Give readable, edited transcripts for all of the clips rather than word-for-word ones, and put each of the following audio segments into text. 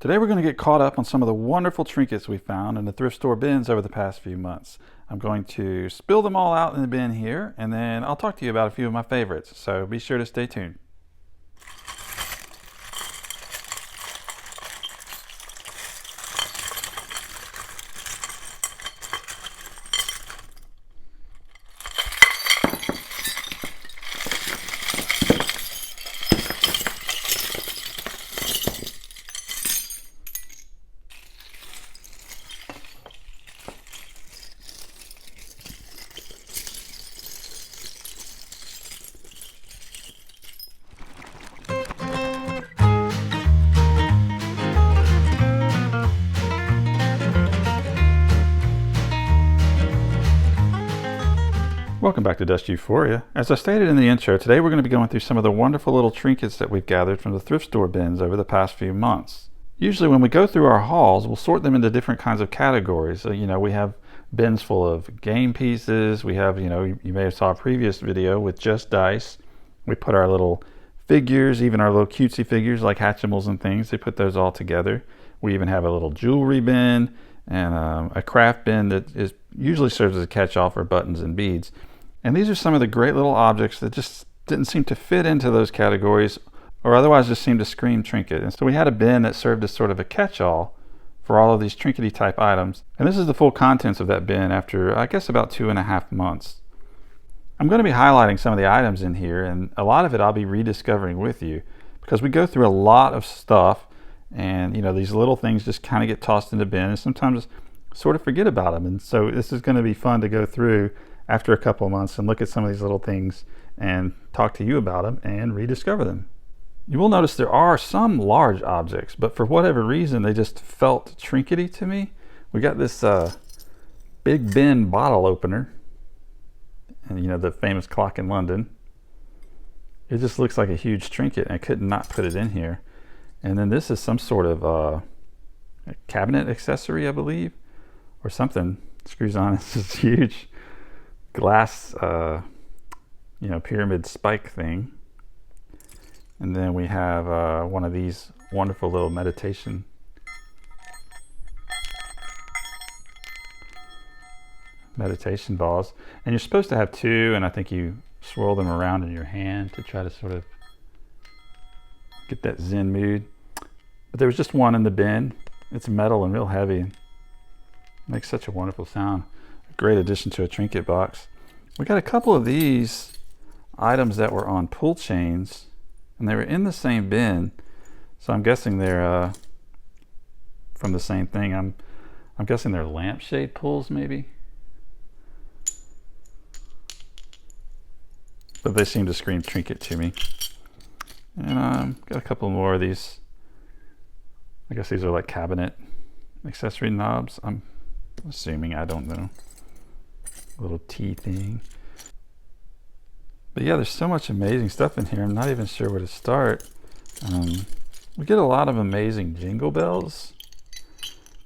Today we're going to get caught up on some of the wonderful trinkets we found in the thrift store bins over the past few months. I'm going to spill them all out in the bin here, and then I'll talk to you about a few of my favorites, so be sure to stay tuned. Welcome back to Dust Euphoria. As I stated in the intro, today we're going to be going through some of the wonderful little trinkets that we've gathered from the thrift store bins over the past few months. Usually when we go through our hauls, we'll sort them into different kinds of categories. So, we have bins full of game pieces. We have, you may have saw a previous video with just dice. We put our little figures, even our little cutesy figures like Hatchimals and things. They put those all together. We even have a little jewelry bin and a craft bin that usually serves as a catch-all for buttons and beads. And these are some of the great little objects that just didn't seem to fit into those categories or otherwise just seemed to scream trinket. And so we had a bin that served as sort of a catch-all for all of these trinkety type items. And this is the full contents of that bin after, I guess, about 2.5 months. I'm going to be highlighting some of the items in here, and a lot of it I'll be rediscovering with you because we go through a lot of stuff, and these little things just kind of get tossed in the bin and sometimes sort of forget about them. And so this is going to be fun to go through after a couple of months and look at some of these little things and talk to you about them and rediscover them. You will notice there are some large objects, but for whatever reason they just felt trinkety to me. We got this Big Ben bottle opener, and the famous clock in London. It just looks like a huge trinket, and I could not put it in here. And then this is some sort of a cabinet accessory, I believe, or something. It screws on. It's just huge glass pyramid spike thing. And then we have one of these wonderful little meditation balls, and you're supposed to have two, and I think you swirl them around in your hand to try to sort of get that zen mood. But there was just one in the bin. It's metal and real heavy and makes such a wonderful sound. Great addition to a trinket box. We got a couple of these items that were on pull chains, and they were in the same bin, so I'm guessing they're from the same thing. I'm guessing they're lampshade pulls, maybe, but they seem to scream trinket to me. And got a couple more of these. I guess these are like cabinet accessory knobs, I'm assuming. I don't know. Little tea thing. But yeah, there's so much amazing stuff in here. I'm not even sure where to start. We get a lot of amazing jingle bells.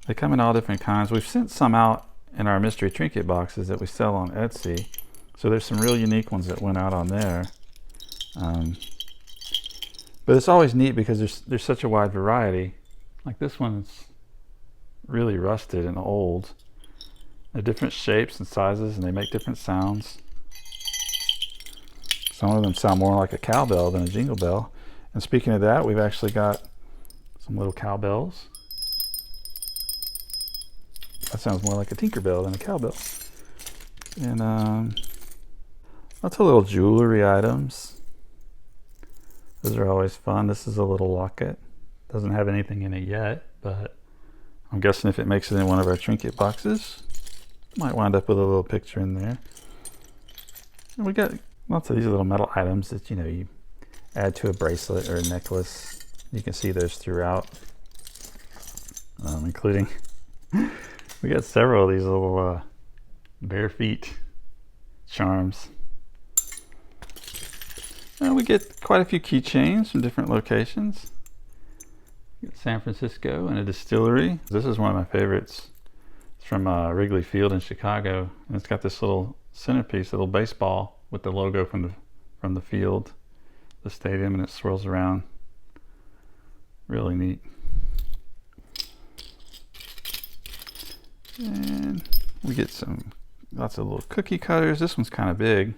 They come in all different kinds. We've sent some out in our mystery trinket boxes that we sell on Etsy. So there's some real unique ones that went out on there. But it's always neat because there's such a wide variety. Like this one's really rusted and old. They're different shapes and sizes, and they make different sounds. Some of them sound more like a cowbell than a jingle bell. And speaking of that, we've actually got some little cowbells. That sounds more like a Tinkerbell than a cowbell. And lots of little jewelry items. Those are always fun. This is a little locket. Doesn't have anything in it yet, but I'm guessing if it makes it in one of our trinket boxes, might wind up with a little picture in there. And we got lots of these little metal items that you add to a bracelet or a necklace. You can see those throughout, including we got several of these little bare feet charms. And we get quite a few keychains from different locations. San Francisco and a distillery. This is one of my favorites. It's from Wrigley Field in Chicago, and it's got this little centerpiece, a little baseball with the logo from the field, the stadium, and it swirls around. Really neat. And we get lots of little cookie cutters. This one's kind of big.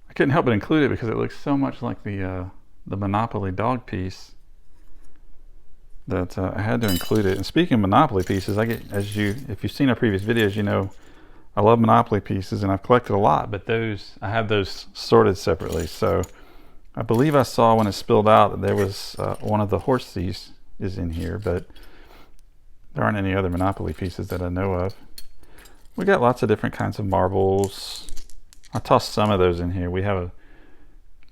I couldn't help but include it because it looks so much like the Monopoly dog piece that I had to include it. And speaking of Monopoly pieces, if you've seen our previous videos, you know I love Monopoly pieces and I've collected a lot, but I have those sorted separately. So I believe I saw when it spilled out that there was one of the horsies is in here, but there aren't any other Monopoly pieces that I know of. We got lots of different kinds of marbles. I tossed some of those in here. We have a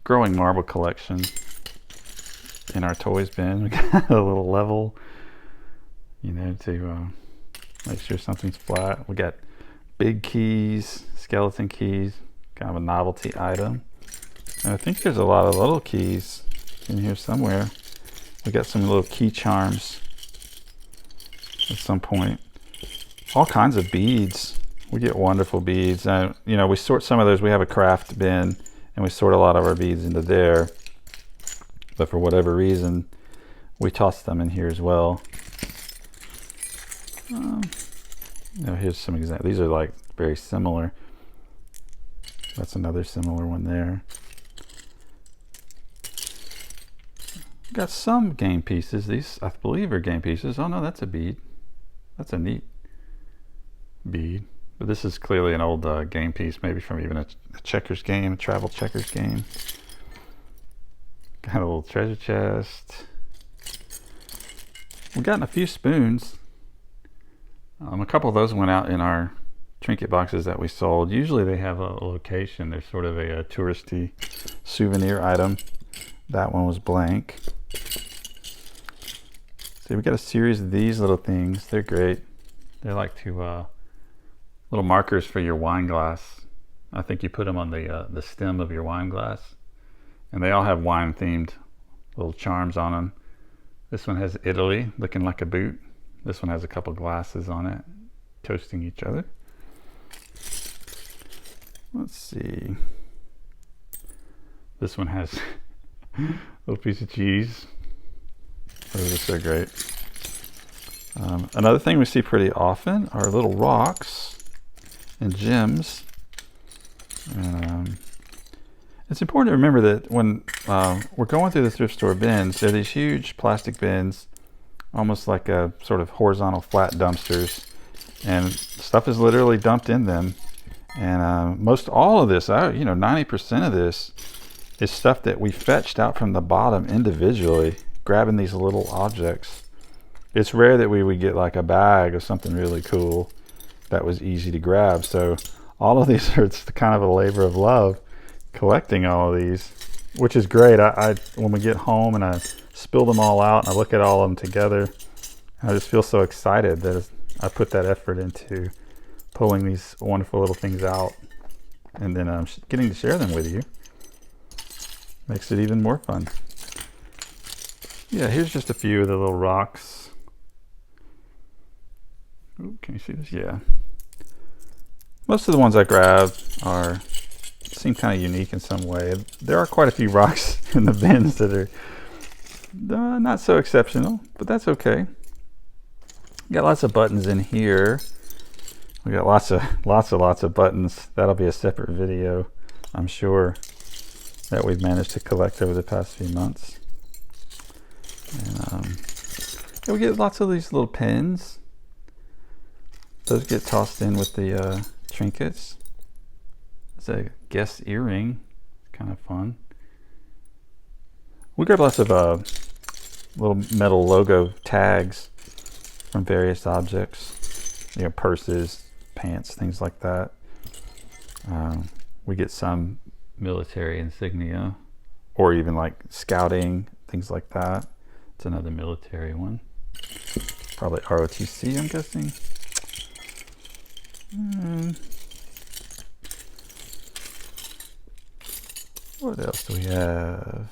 growing marble collection in our toys bin. We got a little level, you know, to make sure something's flat. We got big keys, skeleton keys, kind of a novelty item. And I think there's a lot of little keys in here somewhere. We got some little key charms at some point. All kinds of beads. We get wonderful beads. You know, we sort some of those. We have a craft bin and we sort a lot of our beads into there. But for whatever reason, we toss them in here as well. Now here's some examples. These are like very similar. That's another similar one there. Got some game pieces. These, I believe, are game pieces. Oh no, that's a bead. That's a neat bead. But this is clearly an old game piece, maybe from even a checkers game, a travel checkers game. Got a little treasure chest. We've gotten a few spoons. A couple of those went out in our trinket boxes that we sold. Usually they have a location. They're sort of a touristy souvenir item. That one was blank. So we got a series of these little things. They're great. They're like little markers for your wine glass. I think you put them on the stem of your wine glass. And they all have wine themed little charms on them. This one has Italy looking like a boot. This one has a couple glasses on it, toasting each other. Let's see. This one has a little piece of cheese. Those are so great. Another thing we see pretty often are little rocks and gems. It's important to remember that when we're going through the thrift store bins, they're these huge plastic bins, almost like a sort of horizontal flat dumpsters, and stuff is literally dumped in them. And most all of this, 90% of this is stuff that we fetched out from the bottom individually, grabbing these little objects. It's rare that we would get like a bag of something really cool that was easy to grab. So all of these are kind of a labor of love, collecting all of these, which is great. I when we get home and I spill them all out and I look at all of them together, I just feel so excited that I put that effort into pulling these wonderful little things out, and then getting to share them with you makes it even more fun. Yeah, here's just a few of the little rocks. Ooh, can you see this? Yeah. Most of the ones I grabbed seem kind of unique in some way. There are quite a few rocks in the bins that are not so exceptional, but that's okay. Got lots of buttons in here. We got lots of buttons. That'll be a separate video, I'm sure, that we've managed to collect over the past few months. And we get lots of these little pins. Those get tossed in with the trinkets. It's a guest earring, kind of fun. We got lots of little metal logo tags from various objects, purses, pants, things like that. We get some military insignia, or even like scouting, things like that. It's another military one. Probably ROTC, I'm guessing. What else do we have?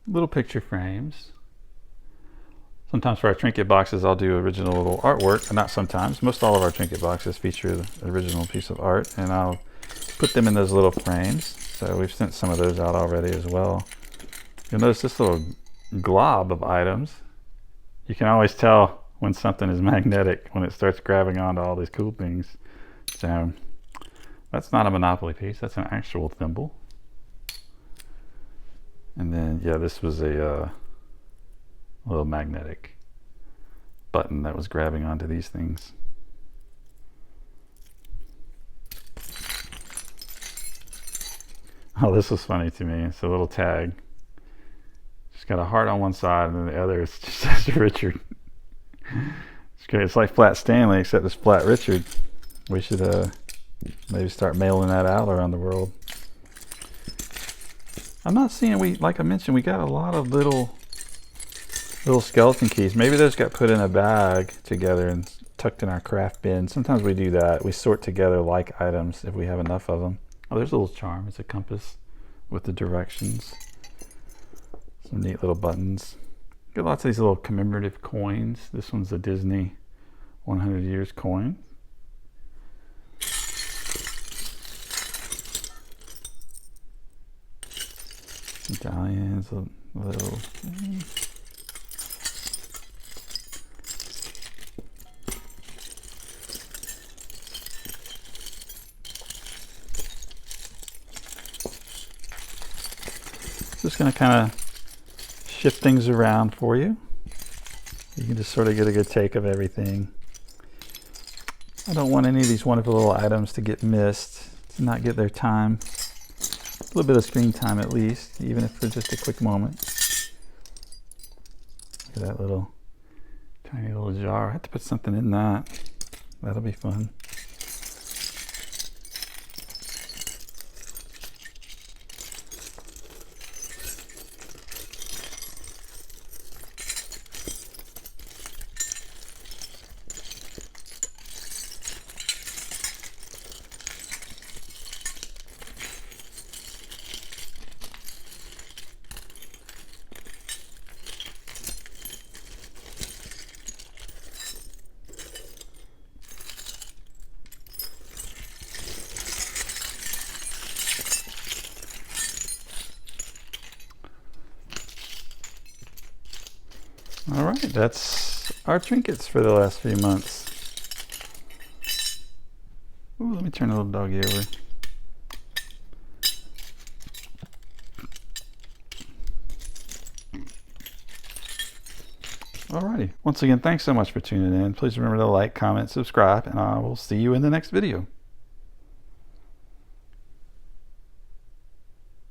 Little picture frames. Sometimes for our trinket boxes, I'll do original little artwork. Not sometimes. Most all of our trinket boxes feature the original piece of art, and I'll put them in those little frames. So we've sent some of those out already as well. You'll notice this little glob of items. You can always tell when something is magnetic, when it starts grabbing onto all these cool things. So that's not a Monopoly piece, that's an actual thimble. And then, yeah, this was a little magnetic button that was grabbing onto these things. Oh, this was funny to me. It's a little tag. It's got a heart on one side, and then the other is just says Richard. It's great. It's like Flat Stanley, except it's Flat Richard. We should maybe start mailing that out around the world. I'm not seeing, like I mentioned, we got a lot of little skeleton keys. Maybe those got put in a bag together and tucked in our craft bin. Sometimes we do that. We sort together like items if we have enough of them. Oh, there's a little charm. It's a compass with the directions. Some neat little buttons. Got lots of these little commemorative coins. This one's a Disney 100 years coin. Medallions, a little... Just going to kind of shift things around for you. You can just sort of get a good take of everything. I don't want any of these wonderful little items to get missed, to not get their time. A little bit of screen time at least, even if for just a quick moment. Look at that little tiny little jar. I have to put something in that. That'll be fun. All right, that's our trinkets for the last few months. Ooh, let me turn the little doggy over. Alrighty, once again, thanks so much for tuning in. Please remember to like, comment, subscribe, and I will see you in the next video.